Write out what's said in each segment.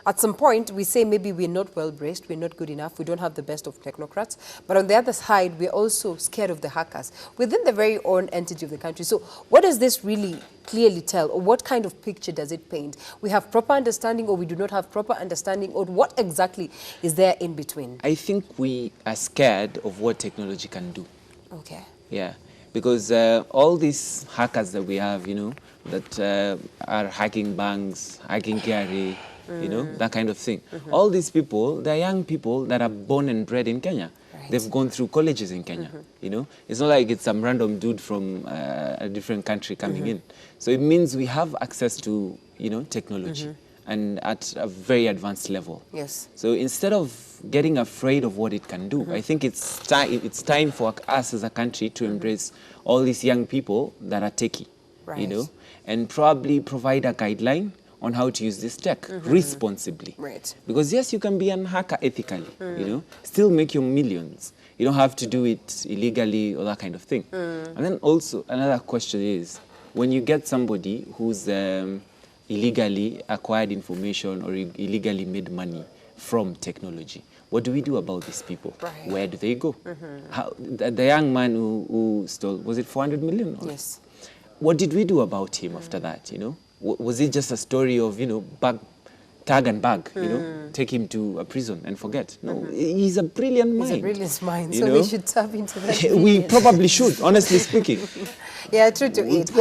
at some point, we say maybe we're not well-braced, we're not good enough, we don't have the best of technocrats. But on the other side, we're also scared of the hackers within the very own entity of the country. So what does this really clearly tell, or what kind of picture does it paint? We have proper understanding, or we do not have proper understanding, or what exactly is there in between? I think we are scared of what technology can do. Okay. Yeah, because all these hackers that we have, that are hacking banks, hacking KRA, that kind of thing. All these people, they're young people that are born and bred in Kenya. Right. They've gone through colleges in Kenya, It's not like it's some random dude from a different country coming in. So it means we have access to, technology. And at a very advanced level. Yes. So instead of getting afraid of what it can do, I think it's time for us as a country to embrace all these young people that are techie, right. And probably provide a guideline on how to use this tech responsibly. Right. Because yes, you can be a hacker ethically, still make your millions. You don't have to do it illegally or that kind of thing. And then also another question is, when you get somebody who's illegally acquired information or illegally made money from technology, what do we do about these people? Right. Where do they go? How, the young man who stole, was it 400 million? Yes. What did we do about him after that, Was it just a story of, tag and bag, take him to a prison and forget? No, he's a brilliant mind. He's a brilliant mind, so we should tap into that. We probably should, honestly speaking. Yeah, true to it.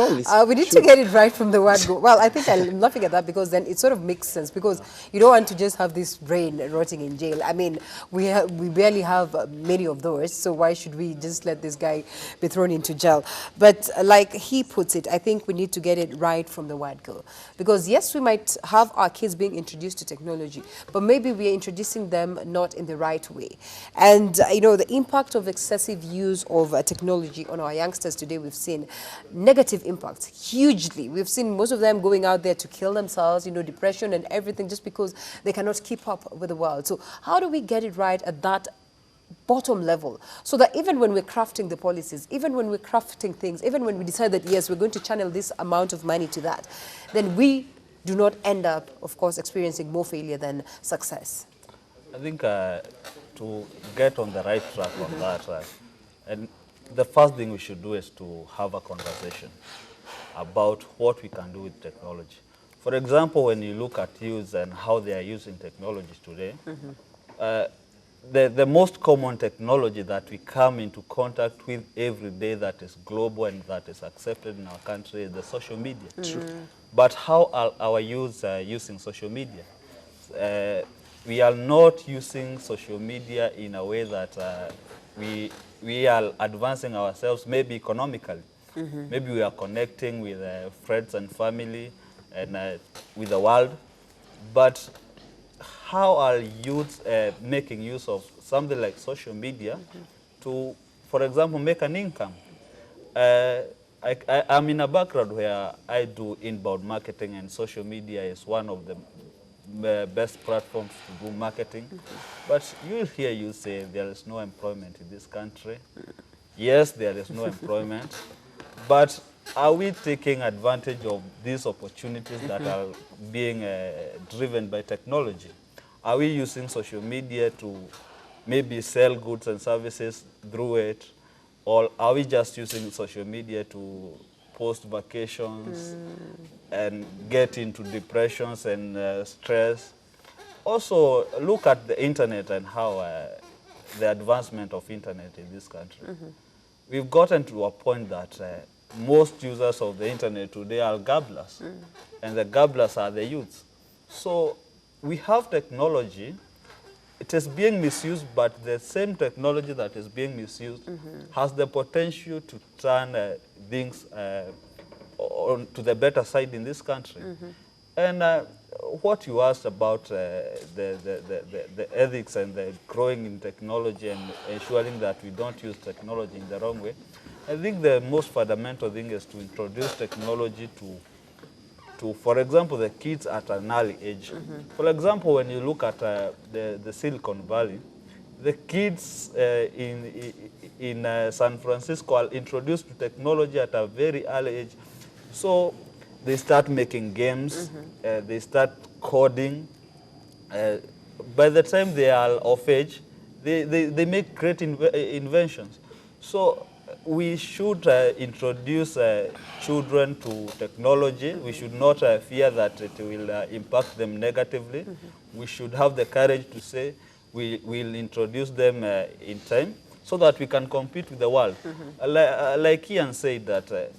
We need to get it right from the word go. Well, I think I'm laughing at that because then it sort of makes sense, because you don't want to just have this brain rotting in jail. I mean, we barely have many of those, so why should we just let this guy be thrown into jail? But like he puts it, I think we need to get it right from the word go. Because yes, we might have our kids being introduced to technology, but maybe we are introducing them not in the right way. And, the impact of excessive use of technology on our youngsters today, we've seen negative impacts hugely. We've seen most of them going out there to kill themselves, depression and everything, just because they cannot keep up with the world. So how do we get it right at that bottom level, so that even when we're crafting the policies, even when we're crafting things, even when we decide that, yes, we're going to channel this amount of money to that, then we do not end up, of course, experiencing more failure than success? I think to get on the right track on that, and the first thing we should do is to have a conversation about what we can do with technology. For example, when you look at youth and how they are using technology today, the most common technology that we come into contact with every day that is global and that is accepted in our country is the social media. But how are our youth using social media? We are not using social media in a way that we are advancing ourselves, maybe economically. Maybe we are connecting with friends and family and with the world. But how are youth making use of something like social media to, for example, make an income? I'm in a background where I do inbound marketing, and social media is one of the best platforms to do marketing. But you'll hear you say there is no employment in this country. Yes, there is no employment, but are we taking advantage of these opportunities that are being driven by technology? Are we using social media to maybe sell goods and services through it? Or are we just using social media to post vacations and get into depressions and stress? Also, look at the internet and how the advancement of internet in this country. We've gotten to a point that most users of the internet today are gabblers, and the gabblers are the youths. So we have technology. It is being misused, but the same technology that is being misused has the potential to turn things to the better side in this country. And what you asked about the ethics and the growing in technology and ensuring that we don't use technology in the wrong way, I think the most fundamental thing is to introduce technology to, for example, the kids at an early age. For example, when you look at the Silicon Valley, the kids in San Francisco are introduced to technology at a very early age. So they start making games, they start coding, by the time they are of age, they make great inventions. So we should introduce children to technology. We should not fear that it will impact them negatively. We should have the courage to say we will introduce them in time so that we can compete with the world. Like Ian said, that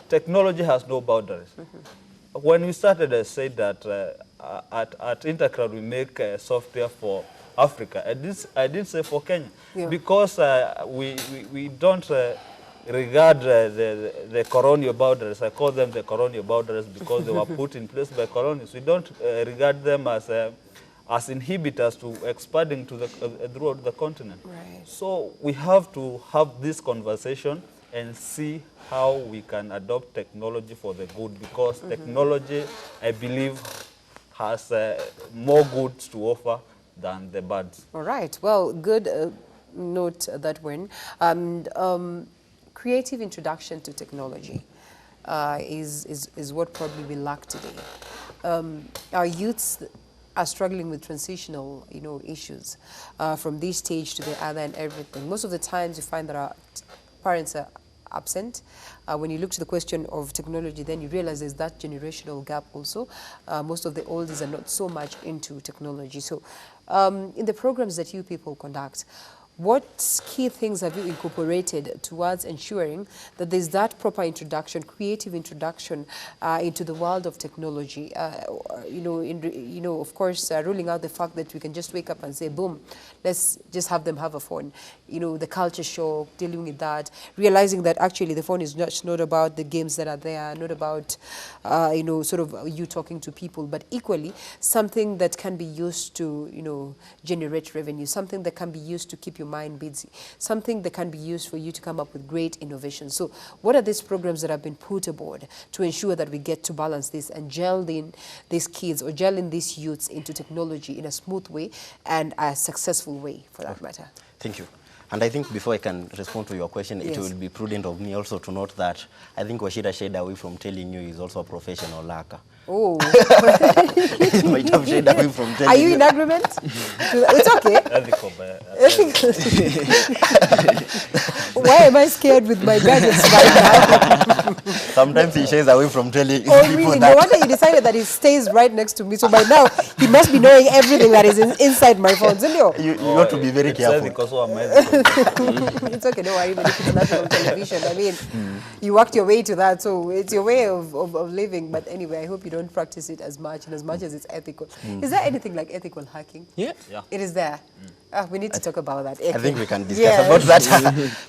technology has no boundaries. When we started, I said that at Intercrowd we make software for Africa. I didn't say for Kenya, because we don't regard the colonial boundaries. I call them the colonial boundaries because they were put in place by colonials. We don't regard them as inhibitors to expanding to throughout the continent. Right. So we have to have this conversation and see how we can adopt technology for the good, because technology, I believe, has more goods to offer than the bads. All right. Well, good note that one. Creative introduction to technology is what probably we lack today. Our youths are struggling with transitional, issues from this stage to the other and everything. Most of the times you find that our parents are absent. When you look to the question of technology, then you realize there's that generational gap also. Most of the oldies are not so much into technology. So in the programs that you people conduct, what key things have you incorporated towards ensuring that there's that proper introduction, creative introduction into the world of technology? Of course, ruling out the fact that we can just wake up and say, boom, let's just have them have a phone. The culture shock, dealing with that, realizing that actually the phone is not about the games that are there, not about, sort of you talking to people, but equally something that can be used to, generate revenue, something that can be used to keep your mind busy, something that can be used for you to come up with great innovations. So what are these programs that have been put aboard to ensure that we get to balance this and gel in these kids or gel in these youths into technology in a smooth way and a successful way, for that matter? Thank you. And I think before I can respond to your question, Yes. it will be prudent of me also to note that I think Wachira shied away from telling you is also a professional lacquer. Oh. He might have shied away from telling you. Are you in agreement? It's okay. Ethical, Why am I scared with my gadgets right now? Sometimes he shies away from telling Oh, people really? that. No wonder you decided that he stays right next to me. So by now, he must be knowing everything that is inside my phone. Isn't it? You got to be very careful. Because so amazing. It's okay, don't worry, but if it's national television, I mean, you worked your way to that, so it's your way of living. But anyway, I hope you don't practice it as much, and as much as it's ethical. Is there anything like ethical hacking? Yeah. It is there. We need to talk about that. I think we can discuss Yes. about that.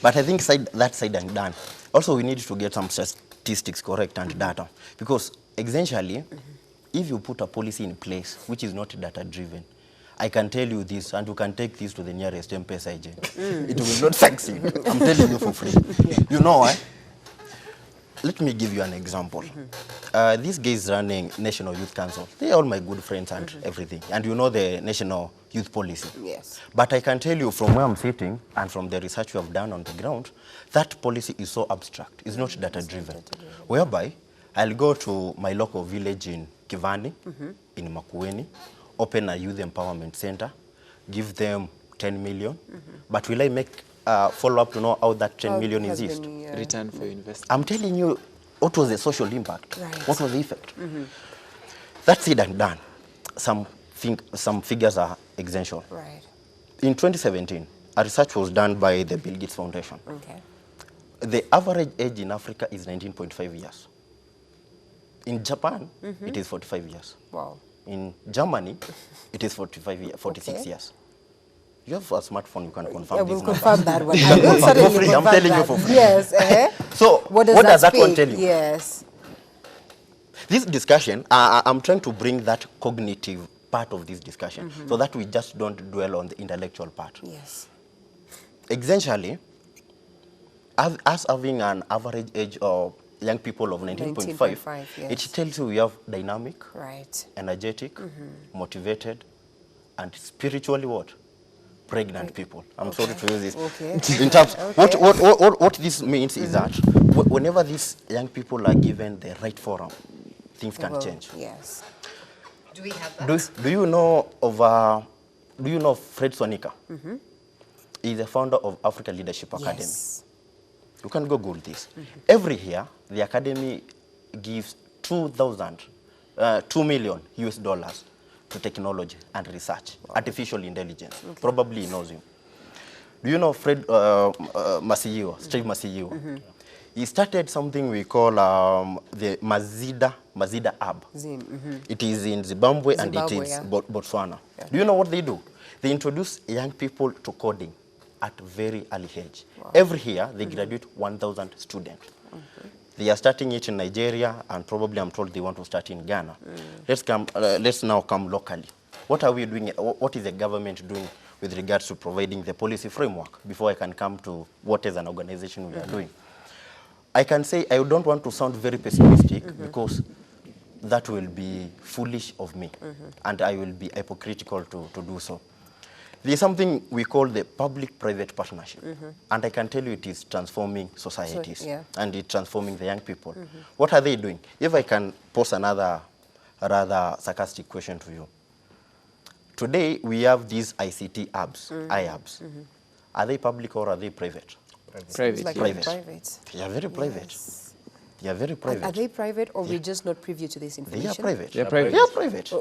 But I think that side and done. Also, we need to get some statistics correct and data. Because essentially, if you put a policy in place which is not data-driven, I can tell you this, and you can take this to the nearest M-Pesa agent. It will not succeed. I'm telling you for free. You know why? Let me give you an example. These guys running National Youth Council, they are all my good friends and everything. And you know the National Youth Policy. Yes. But I can tell you from where I'm sitting and from the research we have done on the ground, that policy is so abstract. It's not data-driven. Whereby, I'll go to my local village in Kivani, in Makueni, open a youth empowerment center, give them 10 million. But will I make follow-up to know how that 10 million is used? Return for investment. I'm telling you, what was the social impact? Right. What was the effect? That's it and done. Some figures are essential. Right. In 2017, a research was done by the Bill Gates Foundation. Okay. The average age in Africa is 19.5 years. In Japan, it is 45 years. Wow. In Germany, it is 46 Okay. years. You have a smartphone, you can confirm I this will number. confirm that one. I will certainly For free, I'm confirm telling you that. for free. Yes. So, What does that one speak? tell you? Yes. This discussion, I'm trying to bring that cognitive part of this discussion so that we just don't dwell on the intellectual part. Yes. Essentially, us having an average age of young people of 19.5, yes. it tells you we have dynamic, Right. energetic, motivated, and spiritually what? Pregnant people. I'm sorry to use this. Okay. In terms, Okay. what this means is that whenever these young people are given the right forum, things can Well, change. Yes. Do we have that? Do you know Fred Swanika? He's the founder of Africa Leadership Academy. Yes. You can Google this. Every year, the academy gives $2 million US dollars to technology and research, artificial intelligence. Probably he knows him. Do you know Fred Masiyiwa, Steve Masiyiwa? He started something we call the Mazida Hub. It is in Zimbabwe and it is Botswana. Yeah. Do you know what they do? They introduce young people to coding at a very early age. Wow. Every year, they graduate 1,000 students. They are starting it in Nigeria, and probably I'm told they want to start in Ghana. Let's now come locally. What are we doing? What is the government doing with regards to providing the policy framework before I can come to what is an organization we are doing? I can say I don't want to sound very pessimistic because that will be foolish of me and I will be hypocritical to do so. There is something we call the public-private partnership, and I can tell you it is transforming societies and it's transforming the young people. What are they doing? If I can pose another rather sarcastic question to you. Today, we have these ICT hubs, iHubs. Are they public or are they private? Private. Like private. They are very private. Yes. They are very private. Are they private or we're just not privy to this information? They are private. They're private. They are private.